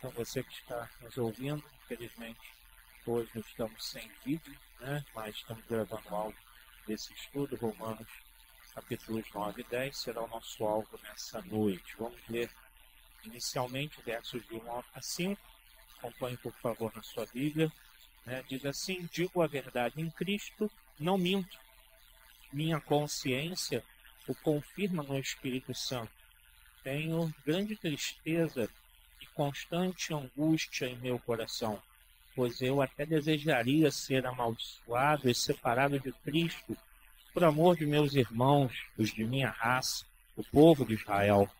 Então, você que está nos ouvindo, infelizmente, hoje nós estamos sem vídeo, né? Mas estamos gravando áudio desse estudo. Romanos, capítulos 9 e 10, será o nosso alvo nessa noite. Vamos ler inicialmente versos de 1 a 5. Acompanhe, por favor, na sua Bíblia. Diz assim: digo a verdade em Cristo, não minto. Minha consciência o confirma no Espírito Santo. Tenho grande tristeza e constante angústia em meu coração, pois eu até desejaria ser amaldiçoado e separado de Cristo, por amor de meus irmãos, os de minha raça, o povo de Israel.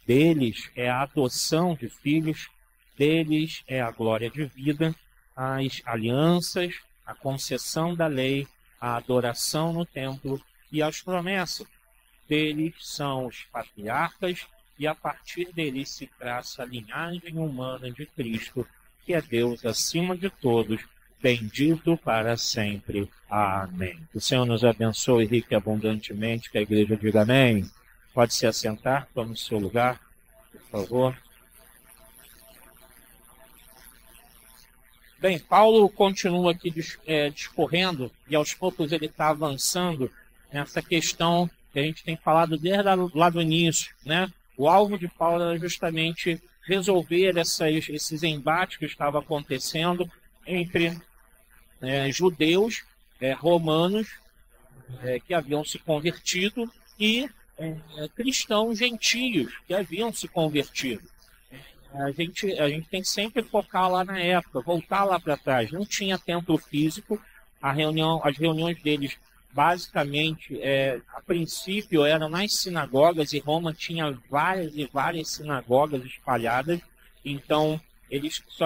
Deles é a adoção de filhos, deles é a glória de vida, as alianças, a concessão da lei, a adoração no templo e as promessas. Deles são os patriarcas, e a partir deles se traça a linhagem humana de Cristo, que é Deus acima de todos, bendito para sempre. Amém. O Senhor nos abençoe rica e abundantemente, que a igreja diga amém. Pode se assentar, tome o seu lugar, por favor. Bem, Paulo continua aqui discorrendo, e aos poucos ele está avançando nessa questão que a gente tem falado desde lá do início, né? O alvo de Paulo era justamente resolver esses embates que estavam acontecendo entre judeus, romanos, que haviam se convertido, e cristãos gentios, que haviam se convertido. A gente tem que sempre focar lá na época, voltar lá para trás. Não tinha templo físico, as reuniões deles, basicamente, a princípio, eram nas sinagogas, e Roma tinha várias e várias sinagogas espalhadas. Então,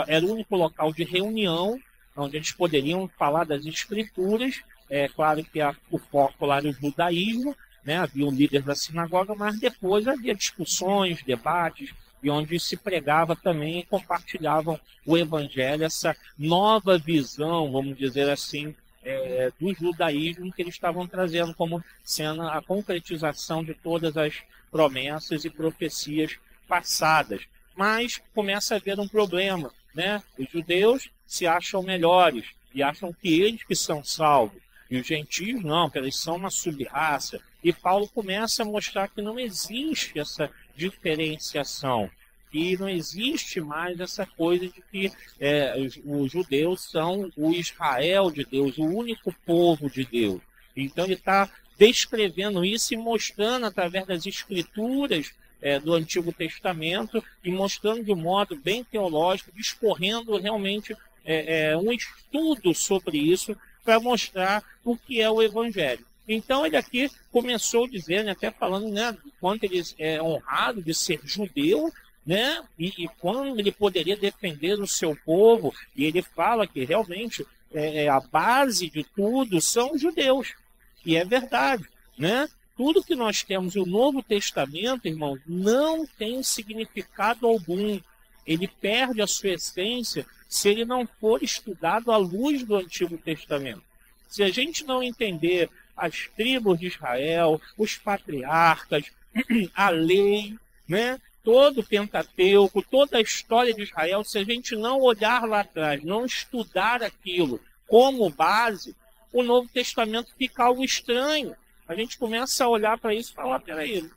era o único local de reunião onde eles poderiam falar das escrituras. É claro que o foco lá era o judaísmo, né? Havia um líder da sinagoga, mas depois havia discussões, debates, e onde se pregava também e compartilhavam o evangelho, essa nova visão, vamos dizer assim, do judaísmo que eles estavam trazendo como sendo a concretização de todas as promessas e profecias passadas. Mas começa a haver um problema, né? Os judeus se acham melhores e acham que eles que são salvos. E os gentios não, que eles são uma sub-raça. E Paulo começa a mostrar que não existe essa diferenciação. E não existe mais essa coisa de que os judeus são o Israel de Deus, o único povo de Deus. Então ele está descrevendo isso e mostrando através das escrituras do Antigo Testamento, e mostrando de um modo bem teológico, discorrendo realmente um estudo sobre isso, para mostrar o que é o Evangelho. Então ele aqui começou dizendo, até falando, né, quanto ele é honrado de ser judeu, né, e quando ele poderia defender o seu povo, e ele fala que realmente a base de tudo são os judeus, e é verdade, né? Tudo que nós temos no Novo Testamento, irmãos, não tem significado algum. Ele perde a sua essência se ele não for estudado à luz do Antigo Testamento. Se a gente não entender as tribos de Israel, os patriarcas, a lei, né? Todo o Pentateuco, toda a história de Israel, se a gente não olhar lá atrás, não estudar aquilo como base, o Novo Testamento fica algo estranho. A gente começa a olhar para isso e falar, peraí,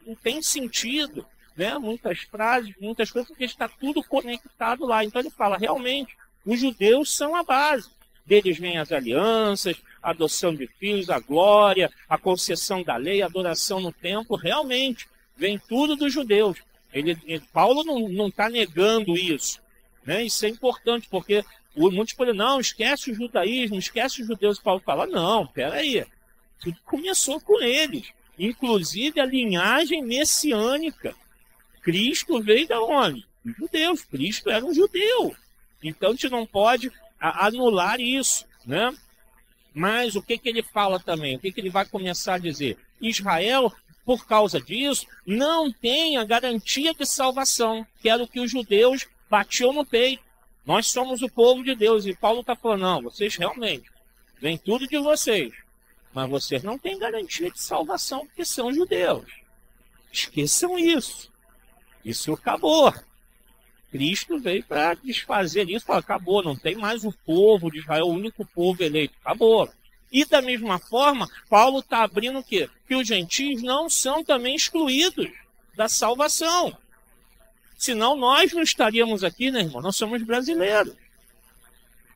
não tem sentido, né? Muitas frases, muitas coisas, porque está tudo conectado lá. Então ele fala, realmente, os judeus são a base. Deles vêm as alianças, a adoção de filhos, a glória, a concessão da lei, a adoração no templo, realmente, vem tudo dos judeus. Paulo não está negando isso, né? Isso é importante, porque muitos podem, não, esquece o judaísmo, esquece os judeus. Paulo fala, não, peraí, tudo começou com eles, inclusive a linhagem messiânica. Cristo veio da onde? Dos judeus. Cristo era um judeu. Então a gente não pode anular isso, né? Mas o que ele fala também? O que ele vai começar a dizer? Israel, por causa disso, não tem a garantia de salvação, que era o que os judeus batiam no peito. Nós somos o povo de Deus. E Paulo está falando, não, vocês realmente, vem tudo de vocês, mas vocês não têm garantia de salvação porque são judeus. Esqueçam isso. Isso acabou. Cristo veio para desfazer isso, falar, acabou, não tem mais o povo de Israel, o único povo eleito, acabou. E da mesma forma, Paulo está abrindo o quê? Que os gentios não são também excluídos da salvação. Senão nós não estaríamos aqui, né, irmão? Nós somos brasileiros.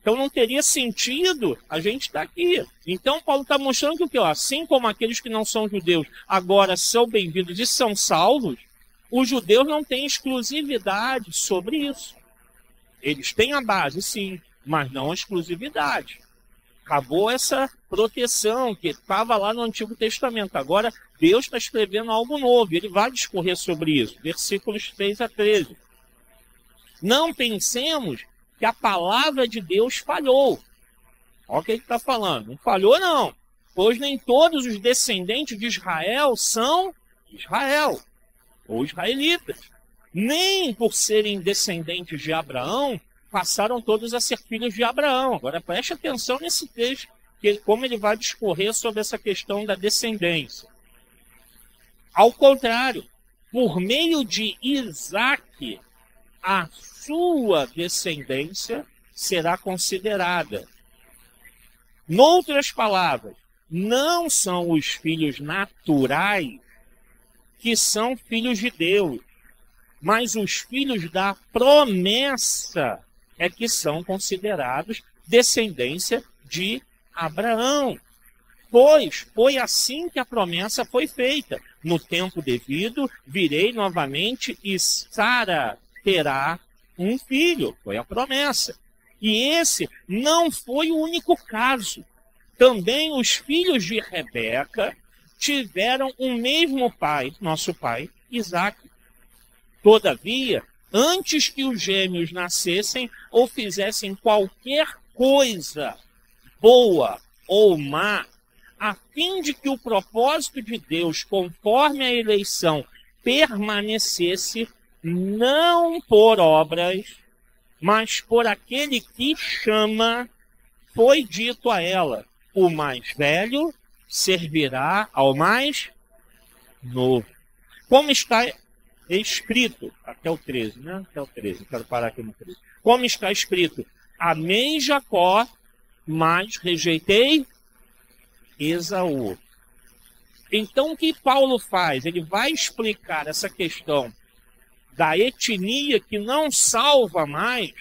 Então não teria sentido a gente estar aqui. Então Paulo está mostrando que o quê? Assim como aqueles que não são judeus agora são bem-vindos e são salvos, os judeus não têm exclusividade sobre isso. Eles têm a base, sim, mas não a exclusividade. Acabou essa proteção que estava lá no Antigo Testamento. Agora Deus está escrevendo algo novo. Ele vai discorrer sobre isso. Versículos 3 a 13. Não pensemos que a palavra de Deus falhou. Olha o que ele está falando. Não falhou, não. Pois nem todos os descendentes de Israel são Israel, ou israelitas. Nem por serem descendentes de Abraão, passaram todos a ser filhos de Abraão. Agora preste atenção nesse texto, como ele vai discorrer sobre essa questão da descendência. Ao contrário, por meio de Isaque, a sua descendência será considerada. Noutras palavras, não são os filhos naturais que são filhos de Deus, mas os filhos da promessa é que são considerados descendência de Abraão. Pois foi assim que a promessa foi feita. No tempo devido, virei novamente e Sara terá um filho. Foi a promessa. E esse não foi o único caso. Também os filhos de Rebeca tiveram o mesmo pai, nosso pai, Isaque. Todavia, antes que os gêmeos nascessem ou fizessem qualquer coisa boa ou má, a fim de que o propósito de Deus, conforme a eleição, permanecesse não por obras, mas por aquele que chama, foi dito a ela, o mais velho servirá ao mais novo. Como está escrito, até o 13, né? Até o 13, quero parar aqui no 13. Como está escrito, amei Jacó, mas rejeitei Esaú. Então o que Paulo faz? Ele vai explicar essa questão da etnia que não salva mais,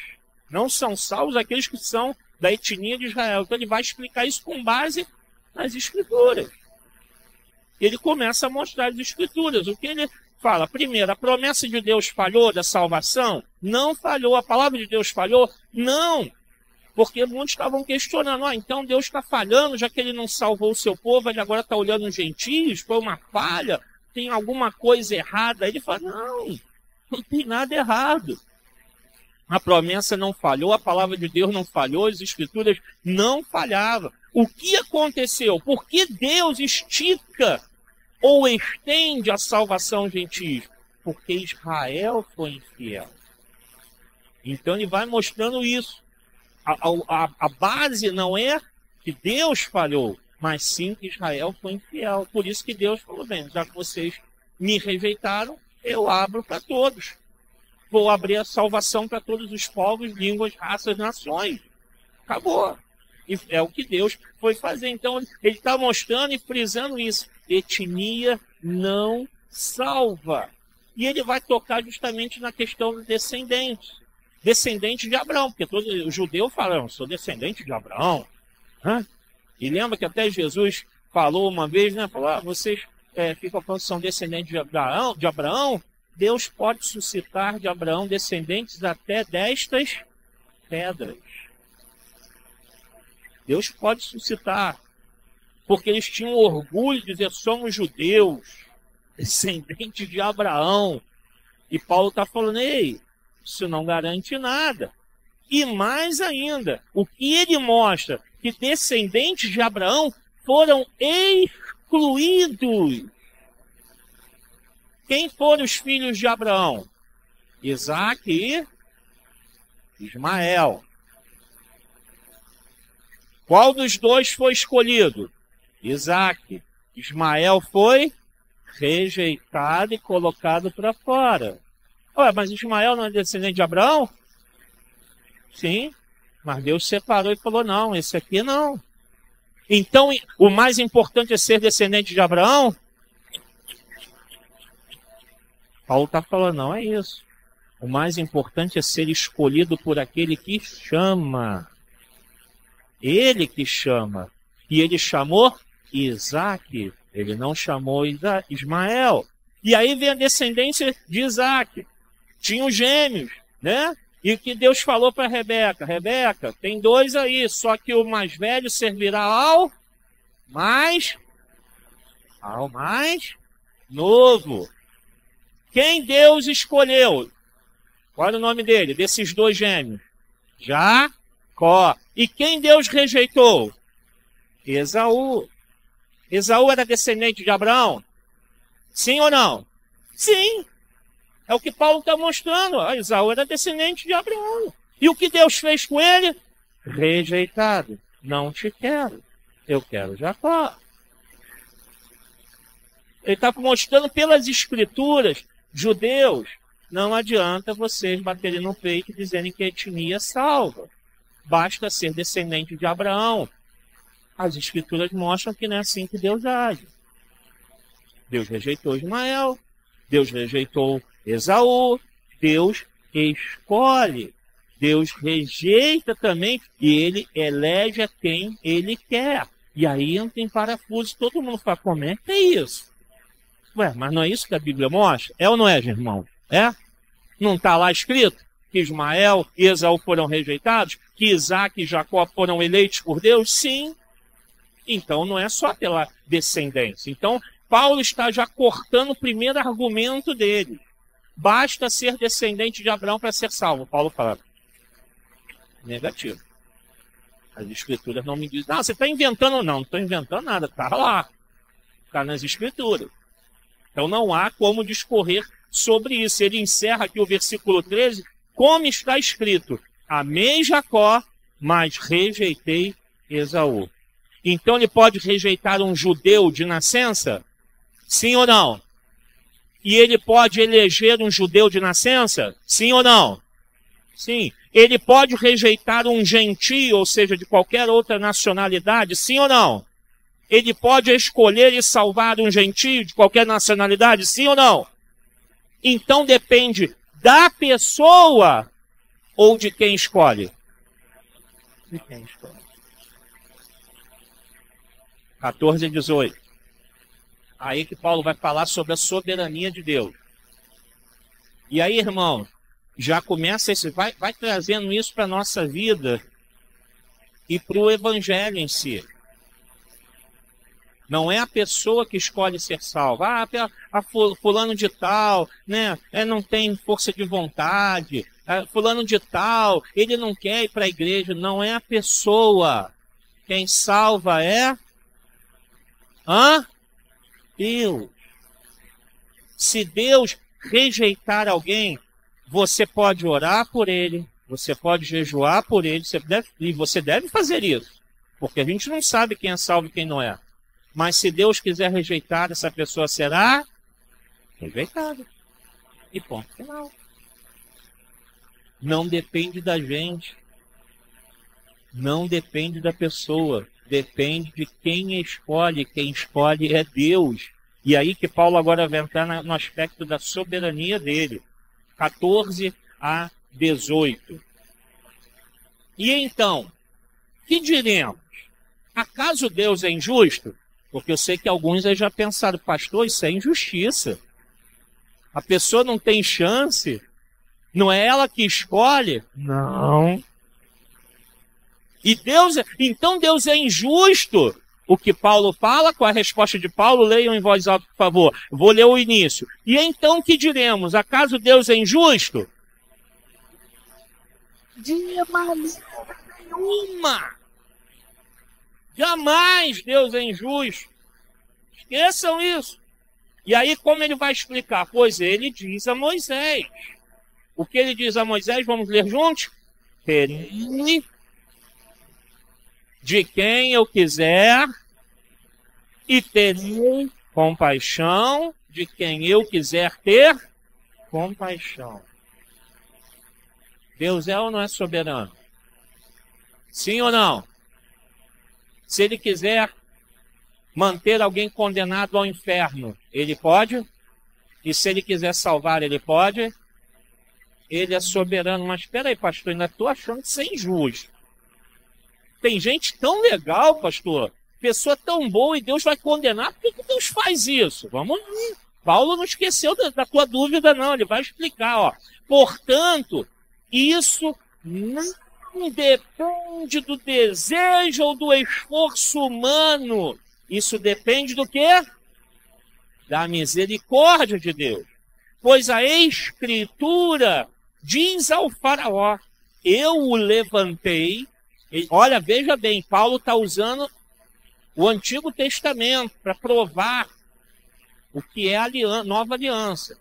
não são salvos aqueles que são da etnia de Israel. Então ele vai explicar isso com base nas Escrituras. Ele começa a mostrar as Escrituras. O que ele fala? Primeiro, a promessa de Deus falhou da salvação? Não falhou. A palavra de Deus falhou? Não. Porque muitos estavam questionando, então Deus está falhando, já que ele não salvou o seu povo, ele agora está olhando os gentios, foi uma falha, tem alguma coisa errada. Aí ele fala, não tem nada errado. A promessa não falhou, a palavra de Deus não falhou, as Escrituras não falhavam. O que aconteceu? Por que Deus estica ou estende a salvação aos gentios? Porque Israel foi infiel. Então ele vai mostrando isso. A base não é que Deus falhou, mas sim que Israel foi infiel. Por isso que Deus falou, bem, já que vocês me rejeitaram, eu abro para todos. Vou abrir a salvação para todos os povos, línguas, raças, nações. Acabou. E é o que Deus foi fazer. Então ele está mostrando e frisando isso. Etnia não salva. E ele vai tocar justamente na questão do descendente. Descendente de Abraão, porque todo judeu fala, sou descendente de Abraão. E lembra que até Jesus falou uma vez, né? Falou, vocês ficam falando que são descendentes de Abraão. Deus pode suscitar de Abraão descendentes até destas pedras. Deus pode suscitar, porque eles tinham orgulho de dizer, somos judeus, descendentes de Abraão. E Paulo está falando, ei, isso não garante nada. E mais ainda, o que ele mostra? Que descendentes de Abraão foram excluídos. Quem foram os filhos de Abraão? Isaque e Ismael. Qual dos dois foi escolhido? Isaque. Ismael foi rejeitado e colocado para fora. Ué, mas Ismael não é descendente de Abraão? Sim, mas Deus separou e falou, não, esse aqui não. Então, o mais importante é ser descendente de Abraão? Paulo está falando, não é isso. O mais importante é ser escolhido por aquele que chama. Ele que chama. E ele chamou Isaac. Ele não chamou Ismael. E aí vem a descendência de Isaac. Tinha os gêmeos, né? E que Deus falou para Rebeca, Rebeca, tem 2 aí, só que o mais velho servirá ao mais novo. Quem Deus escolheu? Qual era o nome dele, desses 2 gêmeos? Jacó. E quem Deus rejeitou? Esaú. Esaú era descendente de Abraão? Sim ou não? Sim. É o que Paulo está mostrando. Esaú era descendente de Abraão. E o que Deus fez com ele? Rejeitado. Não te quero. Eu quero Jacó. Ele está mostrando pelas escrituras, judeus, não adianta vocês baterem no peito e dizerem que a etnia é salva. Basta ser descendente de Abraão. As escrituras mostram que não é assim que Deus age. Deus rejeitou Ismael, Deus rejeitou Esaú, Deus escolhe. Deus rejeita também e ele elege a quem ele quer. E aí não tem parafuso, todo mundo fala, como é que é isso? Ué, mas não é isso que a Bíblia mostra? É ou não é, irmão? É? Não está lá escrito que Ismael e Esaú foram rejeitados? Que Isaac e Jacó foram eleitos por Deus? Sim. Então não é só pela descendência. Então Paulo está já cortando o primeiro argumento dele. Basta ser descendente de Abraão para ser salvo. Paulo fala, negativo. As escrituras não me dizem, não, você está inventando. Não, não estou inventando nada, está lá. Está nas escrituras. Então não há como discorrer sobre isso. Ele encerra aqui o versículo 13, como está escrito, amei Jacó, mas rejeitei Esaú. Então ele pode rejeitar um judeu de nascença? Sim ou não? E ele pode eleger um judeu de nascença? Sim ou não? Sim. Ele pode rejeitar um gentio, ou seja, de qualquer outra nacionalidade? Sim ou não? Ele pode escolher e salvar um gentio de qualquer nacionalidade? Sim ou não? Então depende da pessoa ou de quem escolhe? De quem escolhe. 14 e 18. Aí que Paulo vai falar sobre a soberania de Deus. E aí, irmão, já começa esse, vai trazendo isso para a nossa vida e para o evangelho em si. Não é a pessoa que escolhe ser salva. Fulano de tal, né? Não tem força de vontade. Fulano de tal, ele não quer ir para a igreja. Não é a pessoa. Quem salva é Deus. Se Deus rejeitar alguém, você pode orar por ele, você pode jejuar por ele, você deve fazer isso. Porque a gente não sabe quem é salvo e quem não é. Mas se Deus quiser rejeitar, essa pessoa será rejeitada. E ponto final. Não depende da gente. Não depende da pessoa. Depende de quem escolhe. Quem escolhe é Deus. E aí que Paulo agora vai entrar no aspecto da soberania dele. 14 a 18. E então, que diremos? Acaso Deus é injusto? Porque eu sei que alguns aí já pensaram, pastor, isso é injustiça. A pessoa não tem chance? Não é ela que escolhe? Não. E então Deus é injusto? O que Paulo fala, com a resposta de Paulo, leiam em voz alta, por favor. Vou ler o início. E então que diremos? Acaso Deus é injusto? De maneira nenhuma. Jamais Deus é injusto. Esqueçam isso. E aí, como ele vai explicar? Pois ele diz a Moisés. O que ele diz a Moisés? Vamos ler juntos? Terei de quem eu quiser e terei compaixão de quem eu quiser ter compaixão. Deus é ou não é soberano? Sim ou não? Se ele quiser manter alguém condenado ao inferno, ele pode? E se ele quiser salvar, ele pode? Ele é soberano. Mas espera aí, pastor, ainda estou achando isso é injusto. Tem gente tão legal, pastor, pessoa tão boa, e Deus vai condenar. Por que Deus faz isso? Vamos ver. Paulo não esqueceu da tua dúvida, não. Ele vai explicar, ó. Portanto, isso não depende do desejo ou do esforço humano. Isso depende do quê? Da misericórdia de Deus. Pois a Escritura diz ao faraó, eu o levantei. Olha, veja bem, Paulo está usando o Antigo Testamento para provar o que é a nova aliança.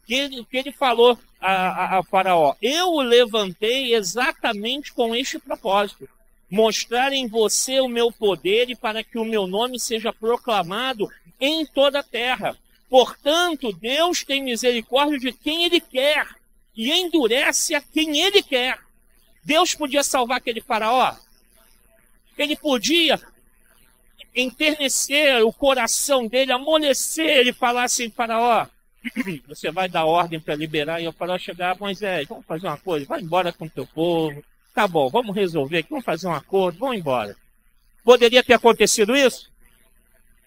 O que ele falou a faraó? Eu o levantei exatamente com este propósito. Mostrar em você o meu poder e para que o meu nome seja proclamado em toda a terra. Portanto, Deus tem misericórdia de quem Ele quer e endurece a quem Ele quer. Deus podia salvar aquele faraó? Ele podia enternecer o coração dele, amolecer e falar assim, faraó, você vai dar ordem para liberar, e o faraó chegar, Moisés, vamos fazer uma coisa, vai embora com o teu povo. Tá bom, vamos resolver aqui, vamos fazer um acordo, vamos embora. Poderia ter acontecido isso?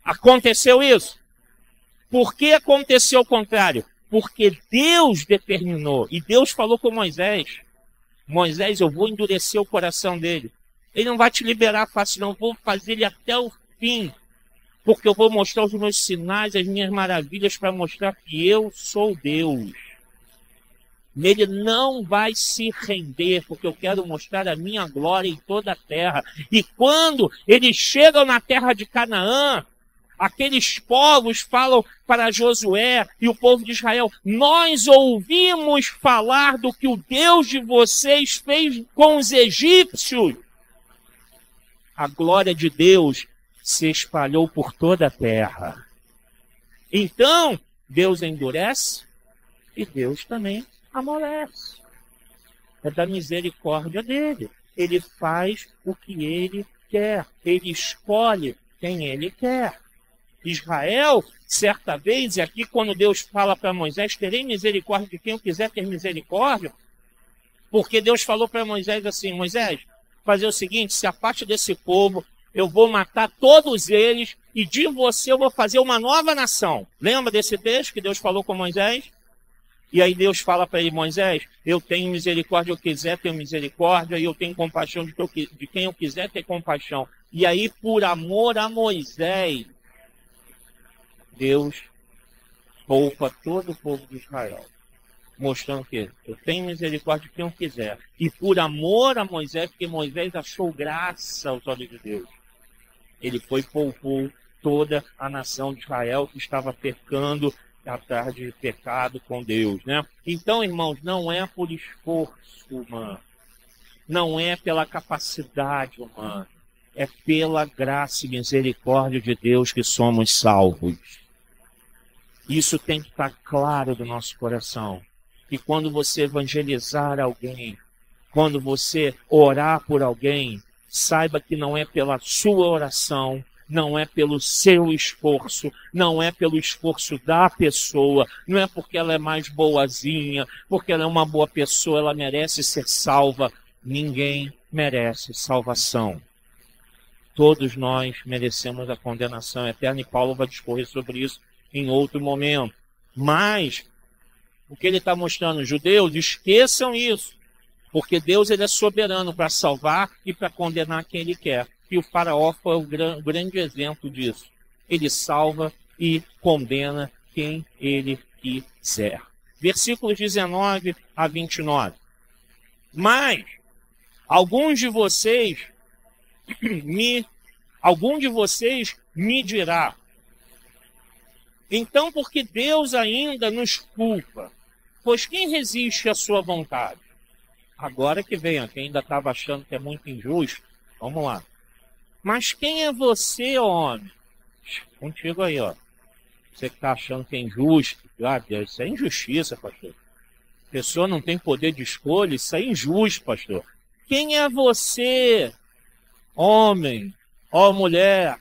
Aconteceu isso? Por que aconteceu o contrário? Porque Deus determinou, e Deus falou com Moisés, Moisés, eu vou endurecer o coração dele. Ele não vai te liberar fácil, não, eu vou fazer ele até o fim, porque eu vou mostrar os meus sinais, as minhas maravilhas, para mostrar que eu sou Deus. Ele não vai se render, porque eu quero mostrar a minha glória em toda a terra. E quando eles chegam na terra de Canaã, aqueles povos falam para Josué e o povo de Israel, nós ouvimos falar do que o Deus de vocês fez com os egípcios. A glória de Deus se espalhou por toda a terra. Então, Deus endurece e Deus também amolece. É da misericórdia dele. Ele faz o que ele quer. Ele escolhe quem ele quer. Israel, certa vez, e aqui quando Deus fala para Moisés, terei misericórdia de quem eu quiser ter misericórdia, porque Deus falou para Moisés assim, Moisés, fazer o seguinte, se afaste desse povo, eu vou matar todos eles, e de você eu vou fazer uma nova nação. Lembra desse texto que Deus falou com Moisés? E aí Deus fala para ele, Moisés, eu tenho misericórdia, eu quiser ter misericórdia, e eu tenho compaixão de quem eu quiser ter compaixão. E aí, por amor a Moisés, Deus poupa todo o povo de Israel, mostrando que eu tenho misericórdia de quem eu quiser. E por amor a Moisés, porque Moisés achou graça aos olhos de Deus, ele foi e poupou toda a nação de Israel que estava pecando atrás de pecado com Deus, né? Então, irmãos, não é por esforço humano, não é pela capacidade humana, é pela graça e misericórdia de Deus que somos salvos. Isso tem que estar claro do nosso coração. E quando você evangelizar alguém, quando você orar por alguém, saiba que não é pela sua oração, não é pelo seu esforço, não é pelo esforço da pessoa, não é porque ela é mais boazinha, porque ela é uma boa pessoa, ela merece ser salva. Ninguém merece salvação. Todos nós merecemos a condenação eterna, e Paulo vai discorrer sobre isso em outro momento. Mas o que ele está mostrando, judeus, esqueçam isso, porque Deus ele é soberano para salvar e para condenar quem ele quer. E o faraó foi o grande exemplo disso. Ele salva e condena quem ele quiser. Versículos 19 a 29. Mas algum de vocês me dirá, então por que Deus ainda nos culpa? Pois quem resiste à sua vontade? Agora que vem, quem ainda estava achando que é muito injusto, vamos lá. Mas quem é você, homem? Contigo aí, ó. Você que está achando que é injusto. Ah, Deus, isso é injustiça, pastor. A pessoa não tem poder de escolha, isso é injusto, pastor. Quem é você, homem, ó mulher?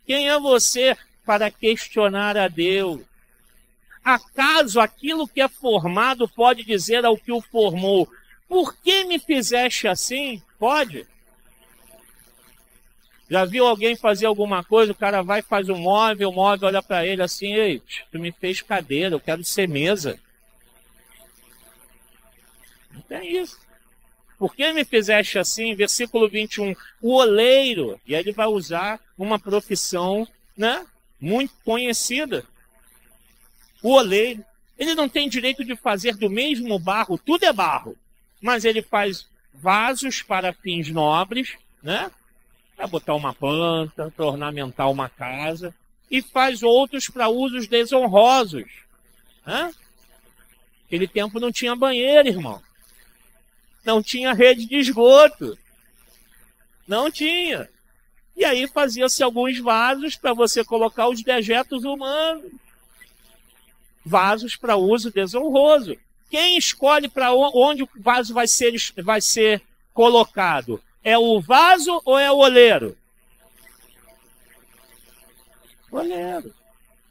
Quem é você para questionar a Deus? Acaso aquilo que é formado pode dizer ao que o formou: por que me fizeste assim? Pode. Já viu alguém fazer alguma coisa, o cara vai e faz um móvel, o móvel olha para ele assim: ei, tu me fez cadeira, eu quero ser mesa. Não tem isso. Por que me fizeste assim? Versículo 21, o oleiro, e aí ele vai usar uma profissão, né, muito conhecida. O oleiro, ele não tem direito de fazer do mesmo barro, tudo é barro, mas ele faz vasos para fins nobres, né, para botar uma planta, para ornamentar uma casa, e faz outros para usos desonrosos. Né? Naquele tempo não tinha banheiro, irmão. Não tinha rede de esgoto. Não tinha. E aí fazia-se alguns vasos para você colocar os dejetos humanos. Vasos para uso desonroso. Quem escolhe para onde o vaso vai ser colocado? É o vaso ou é o oleiro? O oleiro.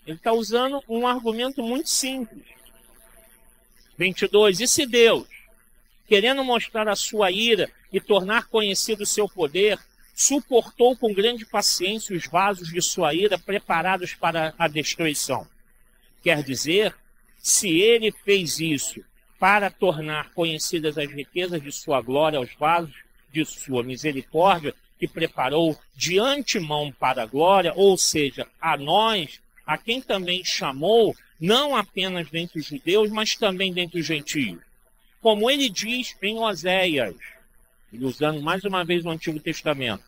Ele está usando um argumento muito simples. 22. E se Deus, querendo mostrar a sua ira e tornar conhecido o seu poder, suportou com grande paciência os vasos de sua ira preparados para a destruição? Quer dizer, se ele fez isso para tornar conhecidas as riquezas de sua glória aos vasos de sua misericórdia, que preparou de antemão para a glória, ou seja, a nós, a quem também chamou, não apenas dentre os judeus, mas também dentre os gentios. Como ele diz em Oséias, usando mais uma vez o Antigo Testamento: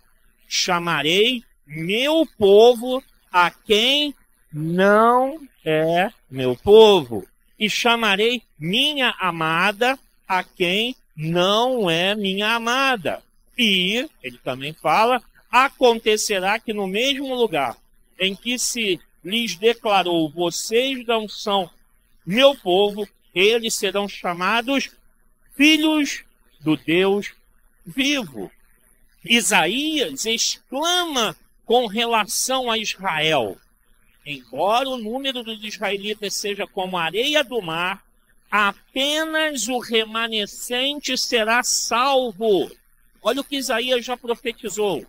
chamarei meu povo a quem não é meu povo, e chamarei minha amada a quem não é minha amada. E, ele também fala, acontecerá que no mesmo lugar em que se lhes declarou: vocês não são meu povo, eles serão chamados filhos do Deus vivo. Isaías exclama com relação a Israel: embora o número dos israelitas seja como a areia do mar, apenas o remanescente será salvo. Olha o que Isaías já profetizou.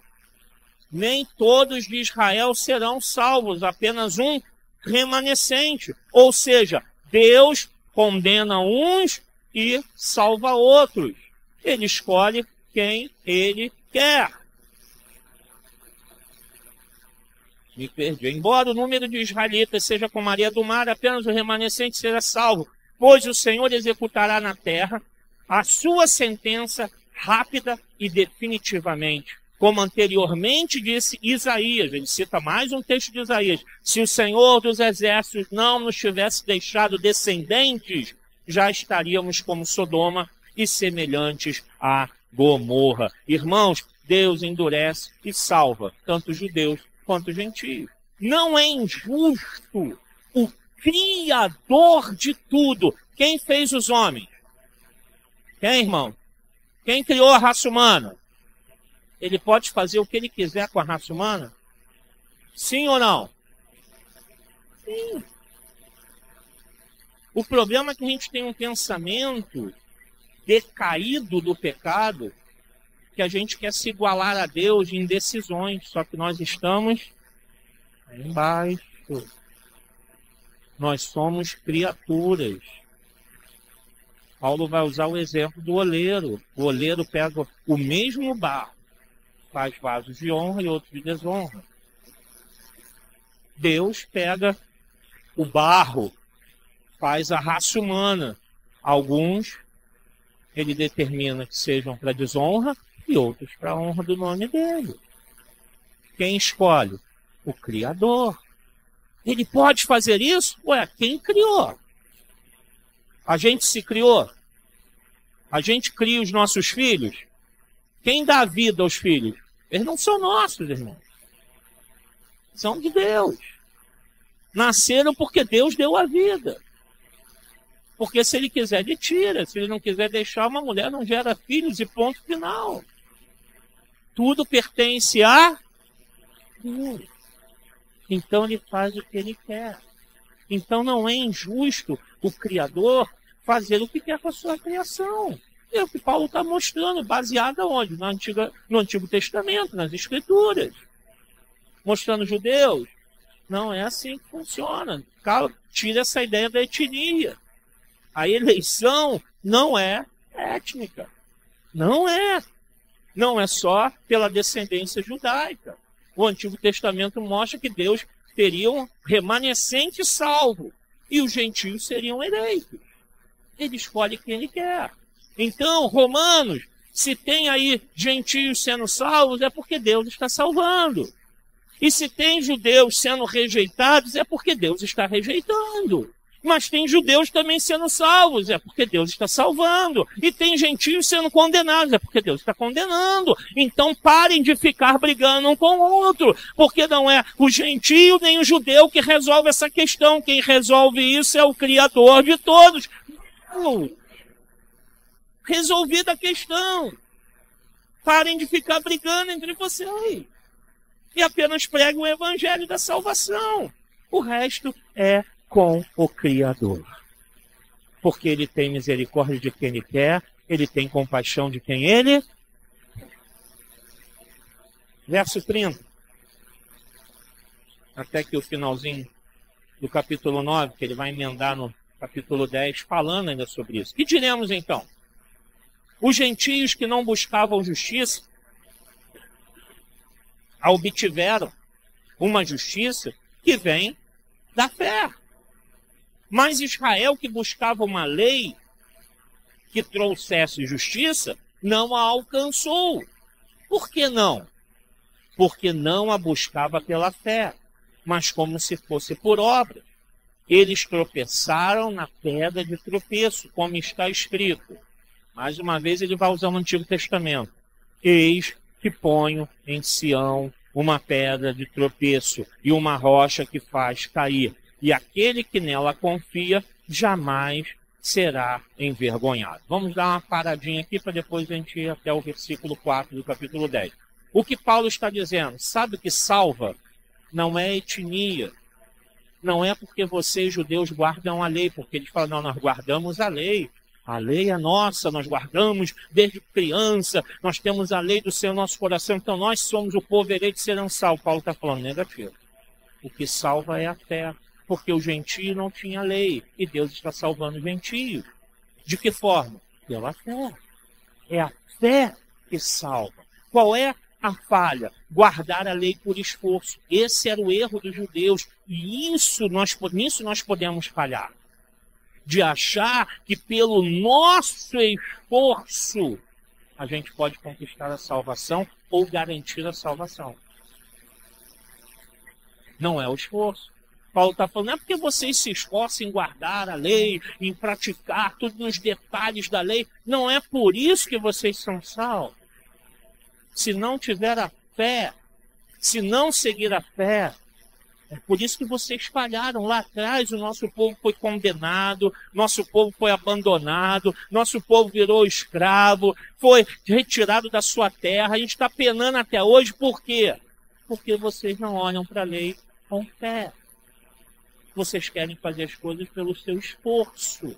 Nem todos de Israel serão salvos, apenas um remanescente. Ou seja, Deus condena uns e salva outros. Ele escolhe quem ele quer. Me perdi. Embora o número de israelitas seja como a areia do mar, apenas o remanescente será salvo, pois o Senhor executará na terra a sua sentença rápida e definitivamente. Como anteriormente disse Isaías, ele cita mais um texto de Isaías: se o Senhor dos exércitos não nos tivesse deixado descendentes, já estaríamos como Sodoma e semelhantes a Gomorra. Irmãos, Deus endurece e salva tanto os judeus quanto os gentios. Não é injusto o Criador de tudo. Quem fez os homens? Quem, irmão? Quem criou a raça humana? Ele pode fazer o que ele quiser com a raça humana? Sim ou não? Sim. O problema é que a gente tem um pensamento decaído do pecado, que a gente quer se igualar a Deus em decisões, só que nós estamos embaixo. Nós somos criaturas. Paulo vai usar o exemplo do oleiro. O oleiro pega o mesmo barro, faz vasos de honra e outros de desonra. Deus pega o barro, faz a raça humana. Alguns ele determina que sejam para desonra e outros para a honra do nome dele. Quem escolhe? O Criador. Ele pode fazer isso? Ué, quem criou? A gente se criou? A gente cria os nossos filhos? Quem dá vida aos filhos? Eles não são nossos, irmãos. São de Deus. Nasceram porque Deus deu a vida. Porque se ele quiser, ele tira. Se ele não quiser deixar, uma mulher não gera filhos e ponto final. Tudo pertence a Deus. Então ele faz o que ele quer. Então não é injusto o Criador fazer o que quer com a sua criação. É o que Paulo está mostrando, baseado onde? No Antigo Testamento, nas Escrituras. Mostrando judeus. Não é assim que funciona. Tira essa ideia da etnia. A eleição não é étnica. Não é. Não é só pela descendência judaica. O Antigo Testamento mostra que Deus teria um remanescente salvo. E os gentios seriam eleitos. Ele escolhe quem ele quer. Então, Romanos, se tem aí gentios sendo salvos, é porque Deus está salvando. E se tem judeus sendo rejeitados, é porque Deus está rejeitando. Mas tem judeus também sendo salvos, é porque Deus está salvando. E tem gentios sendo condenados, é porque Deus está condenando. Então parem de ficar brigando um com o outro, porque não é o gentio nem o judeu que resolve essa questão. Quem resolve isso é o Criador de todos. Não. Resolvida a questão. Parem de ficar brigando entre vocês. E apenas preguem o evangelho da salvação. O resto é com o Criador. Porque ele tem misericórdia de quem ele quer, ele tem compaixão de quem ele... Verso 30. Até que o finalzinho do capítulo 9, que ele vai emendar no capítulo 10, falando ainda sobre isso. Que diremos então? Os gentios que não buscavam justiça, a obtiveram uma justiça que vem da fé. Mas Israel, que buscava uma lei que trouxesse justiça, não a alcançou. Por que não? Porque não a buscava pela fé, mas como se fosse por obra. Eles tropeçaram na pedra de tropeço, como está escrito. Mais uma vez ele vai usar o Antigo Testamento. Eis que ponho em Sião uma pedra de tropeço e uma rocha que faz cair. E aquele que nela confia jamais será envergonhado. Vamos dar uma paradinha aqui para depois a gente ir até o versículo 4 do capítulo 10. O que Paulo está dizendo? Sabe o que salva? Não é etnia. Não é porque vocês, judeus, guardam a lei. Porque eles falam, não, nós guardamos a lei. A lei é nossa, nós guardamos desde criança. Nós temos a lei do Senhor no nosso coração. Então nós somos o povo eleito, serão salvos. Paulo está falando negativo. O que salva é a fé. Porque o gentio não tinha lei. E Deus está salvando o gentio. De que forma? Pela fé. É a fé que salva. Qual é a falha? Guardar a lei por esforço. Esse era o erro dos judeus. E nisso nós podemos falhar. De achar que pelo nosso esforço a gente pode conquistar a salvação ou garantir a salvação. Não é o esforço. Paulo está falando, não é porque vocês se esforçam em guardar a lei, em praticar tudo nos detalhes da lei. Não é por isso que vocês são salvos. Se não tiver a fé, se não seguir a fé, é por isso que vocês falharam. Lá atrás o nosso povo foi condenado, nosso povo foi abandonado, nosso povo virou escravo, foi retirado da sua terra. A gente está penando até hoje, por quê? Porque vocês não olham para a lei com fé. Vocês querem fazer as coisas pelo seu esforço.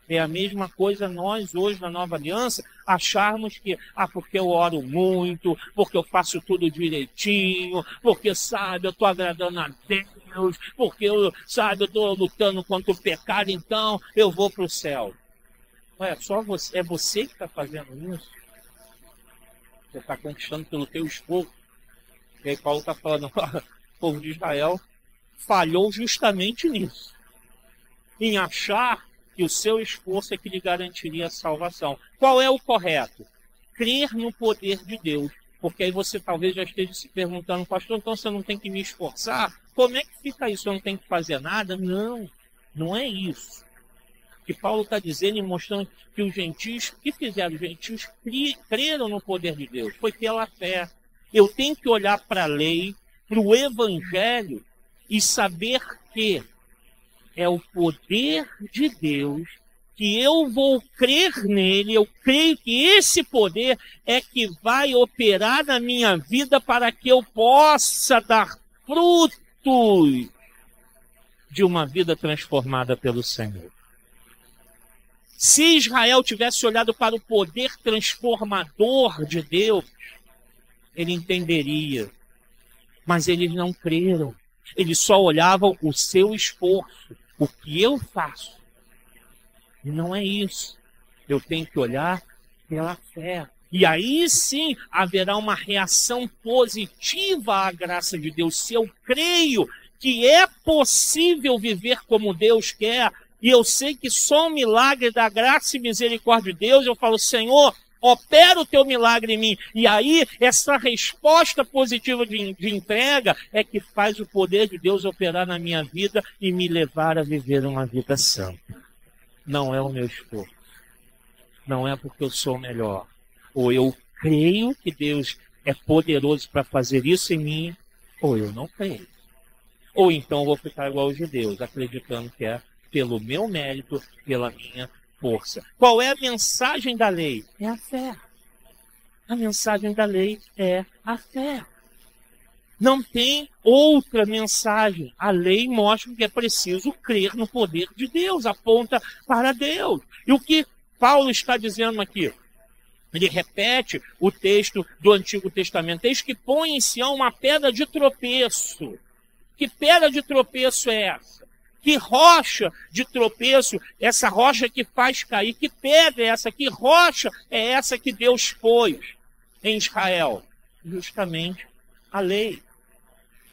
É a mesma coisa nós hoje na Nova Aliança acharmos que, porque eu oro muito, porque eu faço tudo direitinho, porque, sabe, eu estou agradando a Deus, porque, eu estou lutando contra o pecado, então eu vou para o céu. Ué, só você, é você que está fazendo isso? Você está conquistando pelo teu esforço. E aí Paulo está falando, o povo de Israel falhou justamente nisso. Em achar que o seu esforço é que lhe garantiria a salvação. Qual é o correto? Crer no poder de Deus. Porque aí você talvez já esteja se perguntando, pastor, então você não tem que me esforçar? Como é que fica isso? Eu não tenho que fazer nada? Não, não é isso. O que Paulo está dizendo e mostrando que os gentios, que fizeram? Os gentios creram no poder de Deus. Foi pela fé. Eu tenho que olhar para a lei, para o evangelho, e saber que é o poder de Deus, que eu vou crer nele, eu creio que esse poder é que vai operar na minha vida para que eu possa dar frutos de uma vida transformada pelo Senhor. Se Israel tivesse olhado para o poder transformador de Deus, ele entenderia. Mas eles não creram. Eles só olhavam o seu esforço, o que eu faço. E não é isso. Eu tenho que olhar pela fé. E aí sim haverá uma reação positiva à graça de Deus. Se eu creio que é possível viver como Deus quer, e eu sei que só um milagre da graça e misericórdia de Deus, eu falo, Senhor, opera o teu milagre em mim. E aí, essa resposta positiva de entrega é que faz o poder de Deus operar na minha vida e me levar a viver uma vida santa. Não é o meu esforço. Não é porque eu sou melhor. Ou eu creio que Deus é poderoso para fazer isso em mim, ou eu não creio. Ou então eu vou ficar igual aos judeus, acreditando que é pelo meu mérito, pela minha força. Qual é a mensagem da lei? É a fé. A mensagem da lei é a fé. Não tem outra mensagem. A lei mostra que é preciso crer no poder de Deus, aponta para Deus. E o que Paulo está dizendo aqui? Ele repete o texto do Antigo Testamento. Eis que põe em Sião uma pedra de tropeço. Que pedra de tropeço é essa? Que rocha de tropeço, essa rocha que faz cair? Que pedra é essa? Que rocha é essa que Deus pôs em Israel? Justamente a lei.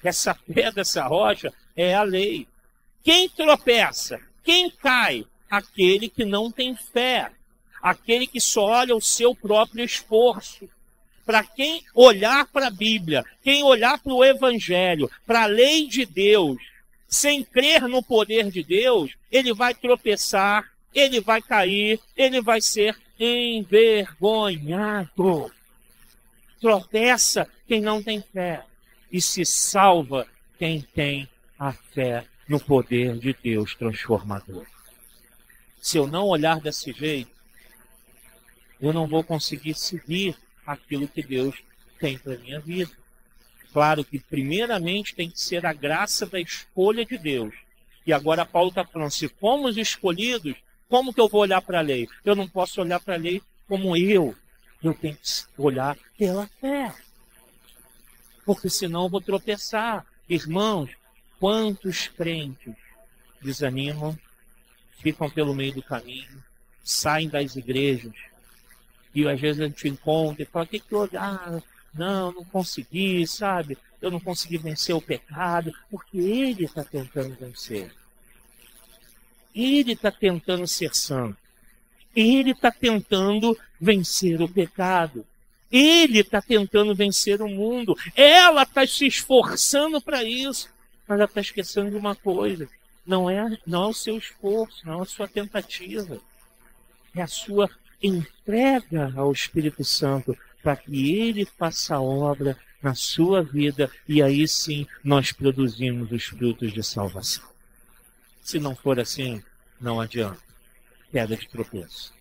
Essa pedra, essa rocha é a lei. Quem tropeça? Quem cai? Aquele que não tem fé. Aquele que só olha o seu próprio esforço. Para quem olhar para a Bíblia, quem olhar para o Evangelho, para a lei de Deus, sem crer no poder de Deus, ele vai tropeçar, ele vai cair, ele vai ser envergonhado. Tropeça quem não tem fé e se salva quem tem a fé no poder de Deus transformador. Se eu não olhar desse jeito, eu não vou conseguir seguir aquilo que Deus tem para a minha vida. Claro que primeiramente tem que ser a graça da escolha de Deus. E agora Paulo está falando, se fomos escolhidos, como que eu vou olhar para a lei? Eu não posso olhar para a lei como eu tenho que olhar pela fé. Porque senão eu vou tropeçar. Irmãos, quantos crentes desanimam, ficam pelo meio do caminho, saem das igrejas, e às vezes a gente encontra e fala, o que eu... não consegui, sabe? Eu não consegui vencer o pecado, porque ele está tentando vencer. Ele está tentando ser santo. Ele está tentando vencer o pecado. Ele está tentando vencer o mundo. Ela está se esforçando para isso. Mas ela está esquecendo de uma coisa. Não é o seu esforço, não é a sua tentativa. É a sua entrega ao Espírito Santo para que ele faça a obra na sua vida e aí sim nós produzimos os frutos de salvação. Se não for assim, não adianta. Pedra de tropeço.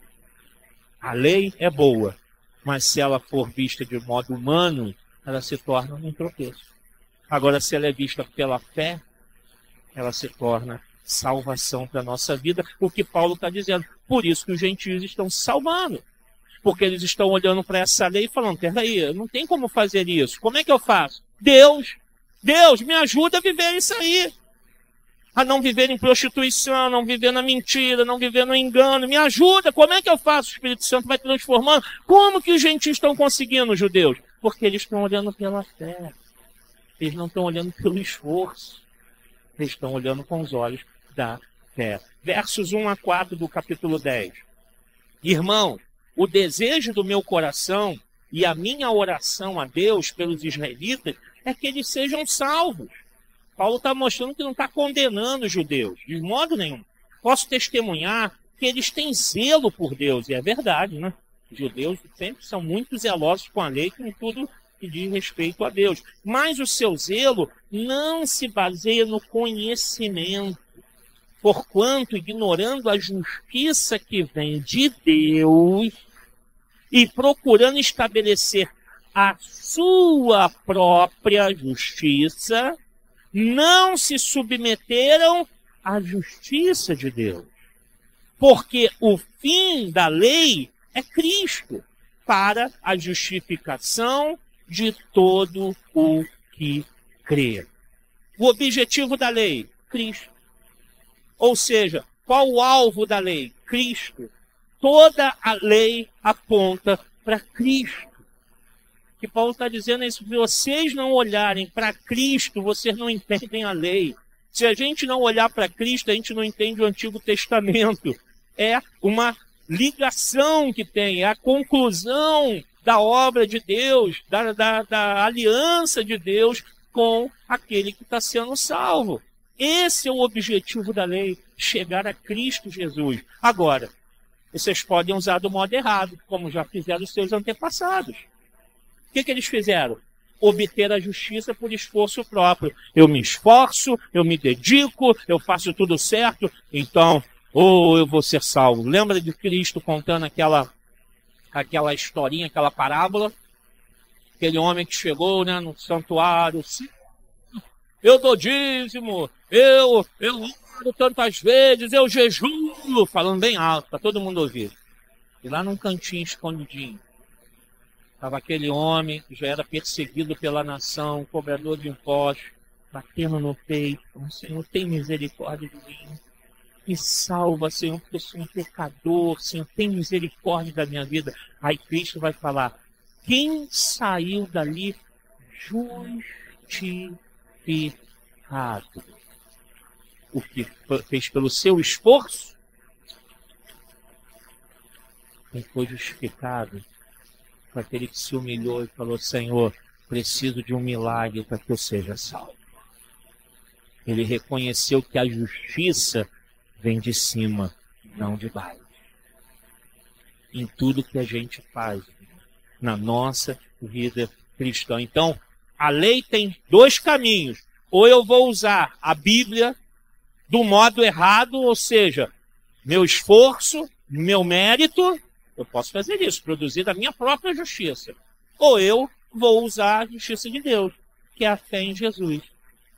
A lei é boa, mas se ela for vista de modo humano, ela se torna um tropeço. Agora, se ela é vista pela fé, ela se torna salvação para a nossa vida, o que Paulo está dizendo. Por isso que os gentios estão se salvando. Porque eles estão olhando para essa lei e falando, peraí, não tem como fazer isso. Como é que eu faço? Deus, me ajuda a viver isso aí. A não viver em prostituição, não viver na mentira, não viver no engano. Me ajuda, como é que eu faço? O Espírito Santo vai transformando. Como que os gentios estão conseguindo, os judeus? Porque eles estão olhando pela fé. Eles não estão olhando pelo esforço. Eles estão olhando com os olhos da fé. Versos 1 a 4 do capítulo 10. Irmão, o desejo do meu coração e a minha oração a Deus pelos israelitas é que eles sejam salvos. Paulo está mostrando que não está condenando os judeus, de modo nenhum. Posso testemunhar que eles têm zelo por Deus, e é verdade, né? Os judeus sempre são muito zelosos com a lei, com tudo que diz respeito a Deus. Mas o seu zelo não se baseia no conhecimento. porquanto, ignorando a justiça que vem de Deus e procurando estabelecer a sua própria justiça, não se submeteram à justiça de Deus. Porque o fim da lei é Cristo, para a justificação de todo o que crê. O objetivo da lei? Cristo. Ou seja, qual o alvo da lei? Cristo. Toda a lei aponta para Cristo. O que Paulo está dizendo é isso: se vocês não olharem para Cristo, vocês não entendem a lei. Se a gente não olhar para Cristo, a gente não entende o Antigo Testamento. É uma ligação que tem, é a conclusão da obra de Deus, da aliança de Deus com aquele que está sendo salvo. Esse é o objetivo da lei, chegar a Cristo Jesus. Agora, vocês podem usar do modo errado, como já fizeram os seus antepassados. O que eles fizeram? Obter a justiça por esforço próprio. Eu me esforço, eu me dedico, eu faço tudo certo, então, eu vou ser salvo. Lembra de Cristo contando aquela historinha, aquela parábola? Aquele homem que chegou, né, no santuário, eu dou dízimo, eu oro tantas vezes, eu jejuo, falando bem alto, para todo mundo ouvir. E lá num cantinho escondidinho, estava aquele homem que já era perseguido pela nação, cobrador de impostos, batendo no peito, falando: Senhor, tem misericórdia de mim. Me salva, Senhor, porque eu sou um pecador, Senhor, tem misericórdia da minha vida. Aí Cristo vai falar: quem saiu dali justificado? O que fez pelo seu esforço? Quem foi justificado foi aquele que se humilhou e falou: Senhor, preciso de um milagre para que eu seja salvo. Ele reconheceu que a justiça vem de cima, não de baixo. Em tudo que a gente faz na nossa vida cristã. Então, a lei tem dois caminhos. Ou eu vou usar a Bíblia do modo errado, ou seja, meu esforço, meu mérito, eu posso fazer isso, produzir a minha própria justiça. Ou eu vou usar a justiça de Deus, que é a fé em Jesus.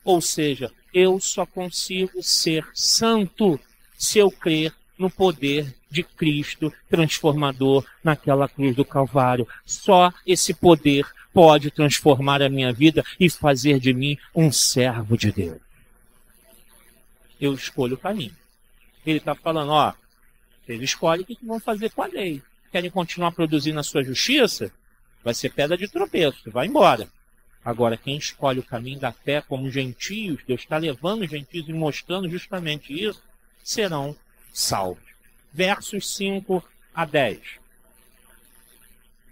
Ou seja, eu só consigo ser santo se eu crer no poder de Cristo transformador naquela cruz do Calvário. Só esse poder pode transformar a minha vida e fazer de mim um servo de Deus. Eu escolho o caminho. Ele está falando: vocês escolhem o que vão fazer com a lei. Querem continuar produzindo a sua justiça? Vai ser pedra de tropeço, vai embora. Agora, quem escolhe o caminho da fé como gentios, Deus está levando os gentios e mostrando justamente isso, serão salvos. Versos 5 a 10.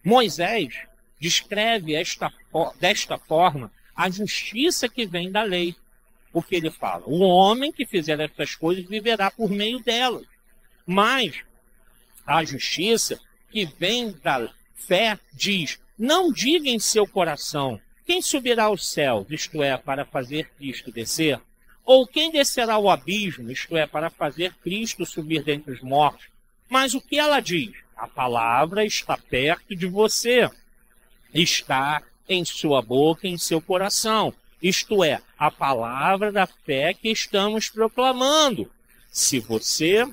Moisés descreve desta forma a justiça que vem da lei. Porque ele fala: o homem que fizer estas coisas viverá por meio delas. Mas a justiça que vem da fé diz: não diga em seu coração: quem subirá aos céus, isto é, para fazer Cristo descer? Ou quem descerá ao abismo, isto é, para fazer Cristo subir dentre os mortos? Mas o que ela diz? A palavra está perto de você, está em sua boca, em seu coração. Isto é, a palavra da fé que estamos proclamando. Se você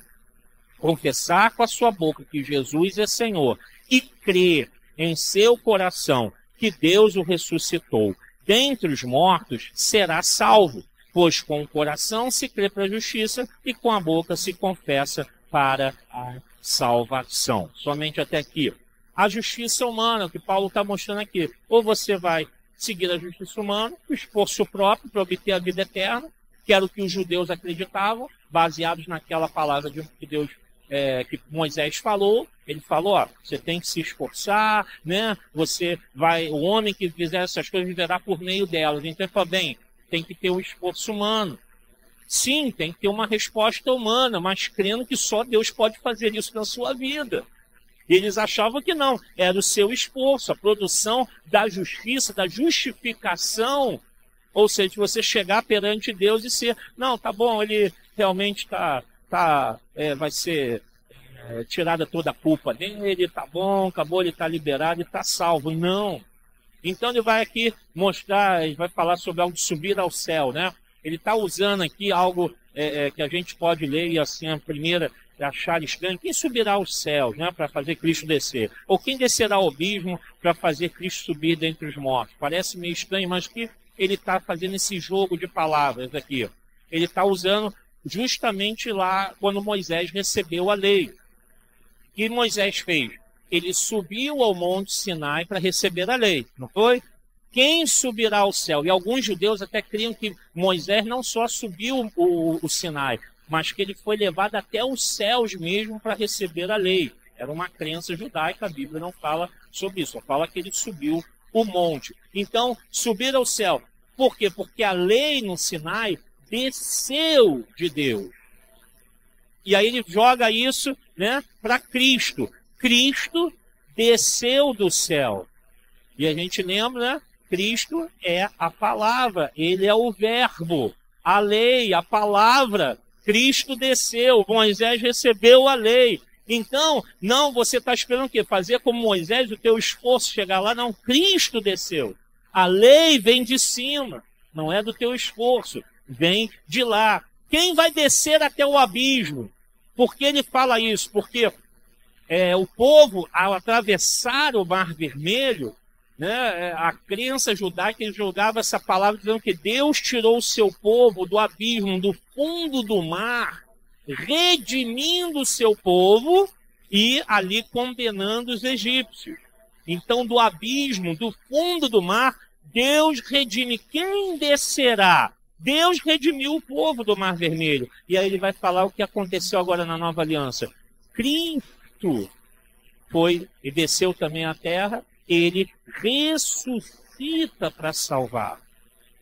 confessar com a sua boca que Jesus é Senhor e crer em seu coração que Deus o ressuscitou dentre os mortos, será salvo. Pois com o coração se crê para a justiça e com a boca se confessa para a salvação. Somente até aqui. A justiça humana, que Paulo está mostrando aqui. Ou você vai seguir a justiça humana, o esforço próprio para obter a vida eterna, que era o que os judeus acreditavam, baseados naquela palavra que Deus, que Moisés falou. Ele falou: você tem que se esforçar, né? O homem que fizer essas coisas viverá por meio delas. Então ele falou: bem, tem que ter um esforço humano. Sim, tem que ter uma resposta humana, mas crendo que só Deus pode fazer isso na sua vida. E eles achavam que não, era o seu esforço, a produção da justiça, da justificação. Ou seja, você chegar perante Deus e ser: não, tá bom, ele realmente vai ser tirada toda a culpa dele, tá bom, acabou, ele está liberado e está salvo. Não. Então ele vai aqui mostrar, ele vai falar sobre algo de subir ao céu, né? Ele está usando aqui algo que a gente pode ler e assim a primeira achar estranho. Quem subirá aos céus, né, para fazer Cristo descer? Ou quem descerá ao abismo para fazer Cristo subir dentre os mortos? Parece meio estranho, mas que ele está fazendo esse jogo de palavras aqui. Ele está usando justamente lá quando Moisés recebeu a lei. O que Moisés fez? Ele subiu ao Monte Sinai para receber a lei, não foi? Quem subirá ao céu? E alguns judeus até criam que Moisés não só subiu o Sinai, mas que ele foi levado até os céus mesmo para receber a lei. Era uma crença judaica, a Bíblia não fala sobre isso, só fala que ele subiu o monte. Então, subir ao céu. Por quê? Porque a lei no Sinai desceu de Deus. E aí ele joga isso, né, para Cristo. Cristo desceu do céu. E a gente lembra, né? Cristo é a palavra, ele é o verbo, a lei, a palavra. Cristo desceu, Moisés recebeu a lei. Então, não, você está esperando o quê? Fazer como Moisés, o teu esforço chegar lá? Não, Cristo desceu. A lei vem de cima, não é do teu esforço, vem de lá. Quem vai descer até o abismo? Por que ele fala isso? Porque o povo, ao atravessar o Mar Vermelho, né, a crença judaica julgava essa palavra dizendo que Deus tirou o seu povo do abismo, do fundo do mar, redimindo o seu povo e ali condenando os egípcios. Então, do abismo, do fundo do mar, Deus redime. Quem descerá? Deus redimiu o povo do Mar Vermelho. E aí ele vai falar o que aconteceu agora na Nova Aliança. Cristo foi e desceu também à terra, ele ressuscita para salvar.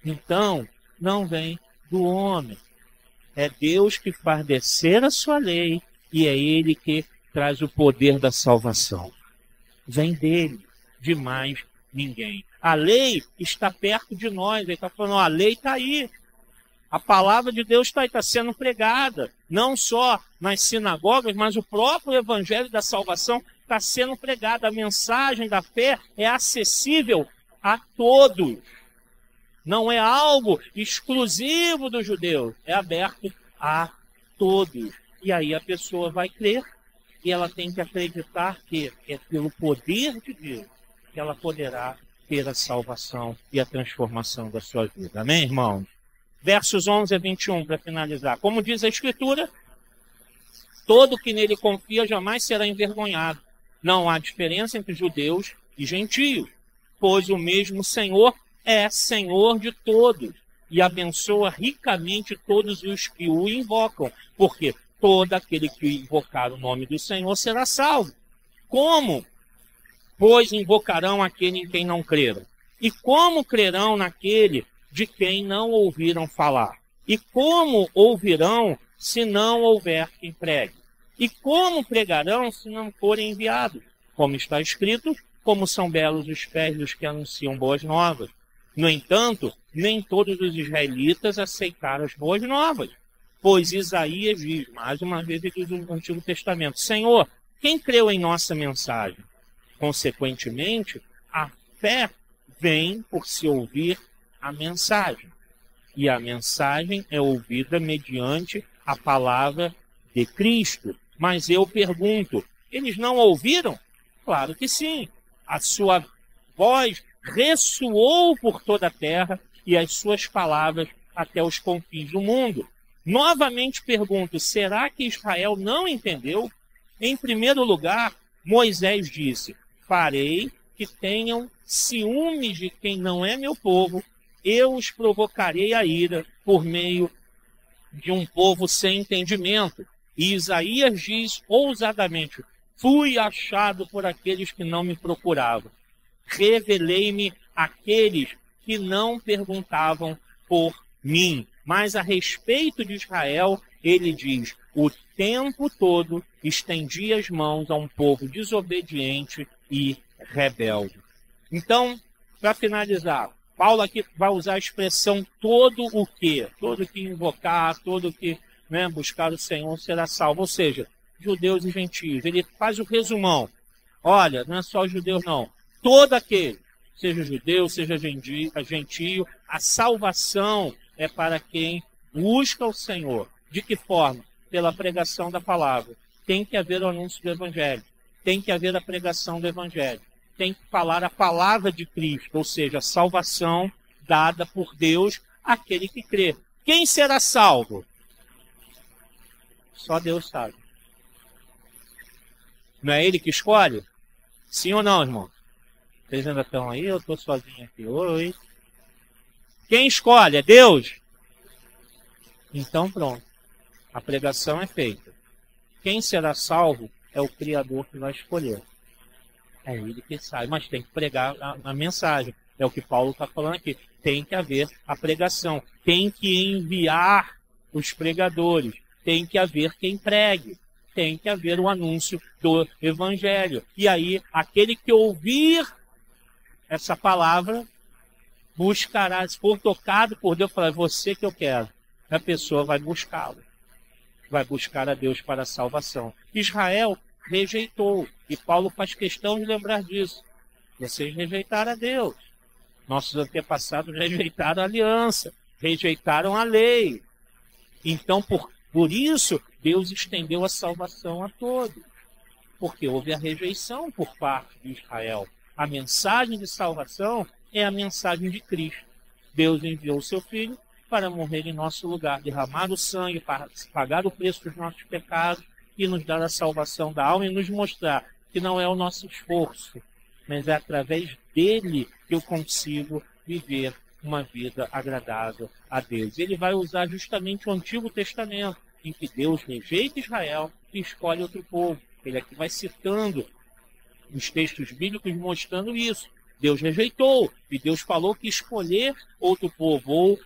Então, não vem do homem. É Deus que faz descer a sua lei e é ele que traz o poder da salvação. Vem dele, de mais ninguém. A lei está perto de nós. Ele está falando, a lei está aí. A palavra de Deus está aí, está sendo pregada. Não só nas sinagogas, mas o próprio evangelho da salvação está sendo pregado. A mensagem da fé é acessível a todos. Não é algo exclusivo dos judeus. É aberto a todos. E aí a pessoa vai crer e ela tem que acreditar que é pelo poder de Deus que ela poderá ter a salvação e a transformação da sua vida. Amém, irmãos? Versos 11 a 21, para finalizar. Como diz a Escritura, todo que nele confia jamais será envergonhado. Não há diferença entre judeus e gentios, pois o mesmo Senhor é Senhor de todos e abençoa ricamente todos os que o invocam, porque todo aquele que invocar o nome do Senhor será salvo. Como? Pois invocarão aquele em quem não creram. E como crerão naquele de quem não ouviram falar? E como ouvirão se não houver quem pregue? E como pregarão se não forem enviados? Como está escrito, como são belos os pés dos que anunciam boas novas. No entanto, nem todos os israelitas aceitaram as boas novas. Pois Isaías diz, mais uma vez ele diz no Antigo Testamento, Senhor, quem creu em nossa mensagem? Consequentemente, a fé vem por se ouvir a mensagem. E a mensagem é ouvida mediante a palavra de Cristo. Mas eu pergunto, eles não ouviram? Claro que sim. A sua voz ressoou por toda a terra e as suas palavras até os confins do mundo. Novamente pergunto, será que Israel não entendeu? Em primeiro lugar, Moisés disse, farei que tenham ciúmes de quem não é meu povo, eu os provocarei a ira por meio de um povo sem entendimento. E Isaías diz ousadamente, fui achado por aqueles que não me procuravam. Revelei-me àqueles que não perguntavam por mim. Mas a respeito de Israel, ele diz, o tempo todo estendi as mãos a um povo desobediente e rebelde. Então, para finalizar, Paulo aqui vai usar a expressão todo o que invocar, todo o que né? Buscar o Senhor será salvo. Ou seja, judeus e gentios. Ele faz o resumão. Olha, não é só os judeus, não. Todo aquele, seja judeu, seja gentio, a salvação é para quem busca o Senhor. De que forma? Pela pregação da palavra. Tem que haver o anúncio do Evangelho. Tem que haver a pregação do Evangelho. Tem que falar a palavra de Cristo, ou seja, a salvação dada por Deus àquele que crê. Quem será salvo? Só Deus sabe. Não é Ele que escolhe? Sim ou não, irmão? Vocês ainda estão aí? Eu estou sozinho aqui. Oi. Quem escolhe? É Deus? Então pronto. A pregação é feita. Quem será salvo é o Criador que vai escolher. É Ele que sabe, mas tem que pregar a mensagem. É o que Paulo está falando aqui. Tem que haver a pregação. Tem que enviar os pregadores. Tem que haver quem pregue. Tem que haver o anúncio do Evangelho. E aí, aquele que ouvir essa palavra, buscará, se for tocado por Deus, falar, é você que eu quero. A pessoa vai buscá-lo. Vai buscar a Deus para a salvação. Israel rejeitou. E Paulo faz questão de lembrar disso. Vocês rejeitaram a Deus. Nossos antepassados rejeitaram a aliança. Rejeitaram a lei. Então, por isso, Deus estendeu a salvação a todos. Porque houve a rejeição por parte de Israel. A mensagem de salvação é a mensagem de Cristo. Deus enviou o seu Filho para morrer em nosso lugar, derramar o sangue, para pagar o preço dos nossos pecados e nos dar a salvação da alma e nos mostrar que não é o nosso esforço, mas é através dele que eu consigo viver uma vida agradável a Deus. Ele vai usar justamente o Antigo Testamento, em que Deus rejeita Israel e escolhe outro povo. Ele aqui vai citando os textos bíblicos mostrando isso. Deus rejeitou, e Deus falou que escolher outro povo, ou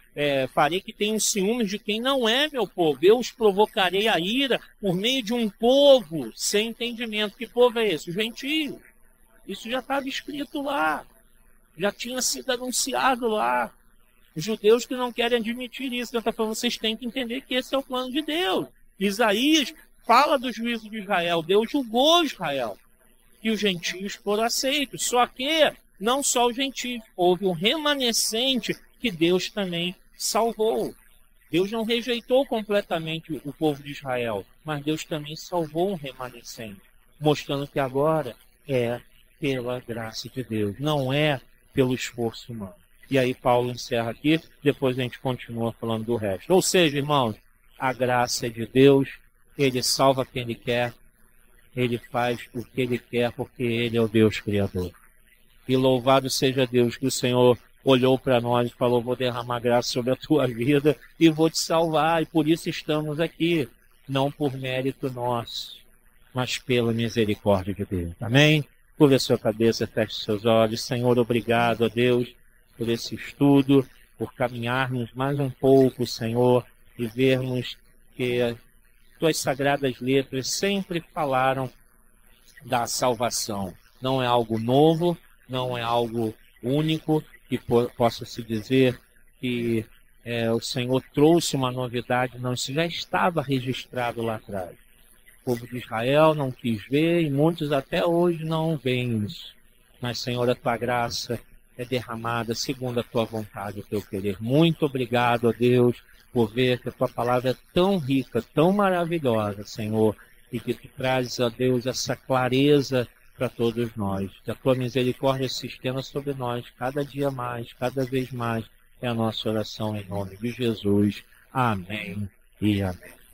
farei que tenham ciúmes de quem não é meu povo. Eu os provocarei a ira por meio de um povo sem entendimento. Que povo é esse? Os gentios. Isso já estava escrito lá. Já tinha sido anunciado lá. Os judeus que não querem admitir isso, Deus está falando, vocês têm que entender que esse é o plano de Deus. Isaías fala do juízo de Israel. Deus julgou Israel. E os gentios foram aceitos. Só que não só os gentios. Houve um remanescente que Deus também salvou. Deus não rejeitou completamente o povo de Israel, mas Deus também salvou um remanescente, mostrando que agora é pela graça de Deus, não é pelo esforço humano. E aí Paulo encerra aqui, depois a gente continua falando do resto. Ou seja, irmãos, a graça é de Deus, Ele salva quem Ele quer, Ele faz o que Ele quer, porque Ele é o Deus Criador. E louvado seja Deus que o Senhor olhou para nós e falou, vou derramar graça sobre a tua vida e vou te salvar. E por isso estamos aqui, não por mérito nosso, mas pela misericórdia de Deus. Amém? Curva a sua cabeça, feche seus olhos. Senhor, obrigado a Deus por esse estudo, por caminharmos mais um pouco, Senhor, e vermos que as tuas sagradas letras sempre falaram da salvação. Não é algo novo, não é algo único, que possa se dizer que o Senhor trouxe uma novidade, não, isso já estava registrado lá atrás. O povo de Israel não quis ver e muitos até hoje não veem isso. Mas, Senhor, a tua graça é derramada segundo a tua vontade, o teu querer. Muito obrigado, ó Deus, por ver que a tua palavra é tão rica, tão maravilhosa, Senhor, e que tu trazes, ó Deus, essa clareza para todos nós. Que a tua misericórdia se estenda sobre nós cada dia mais, cada vez mais. É a nossa oração em nome de Jesus. Amém e amém.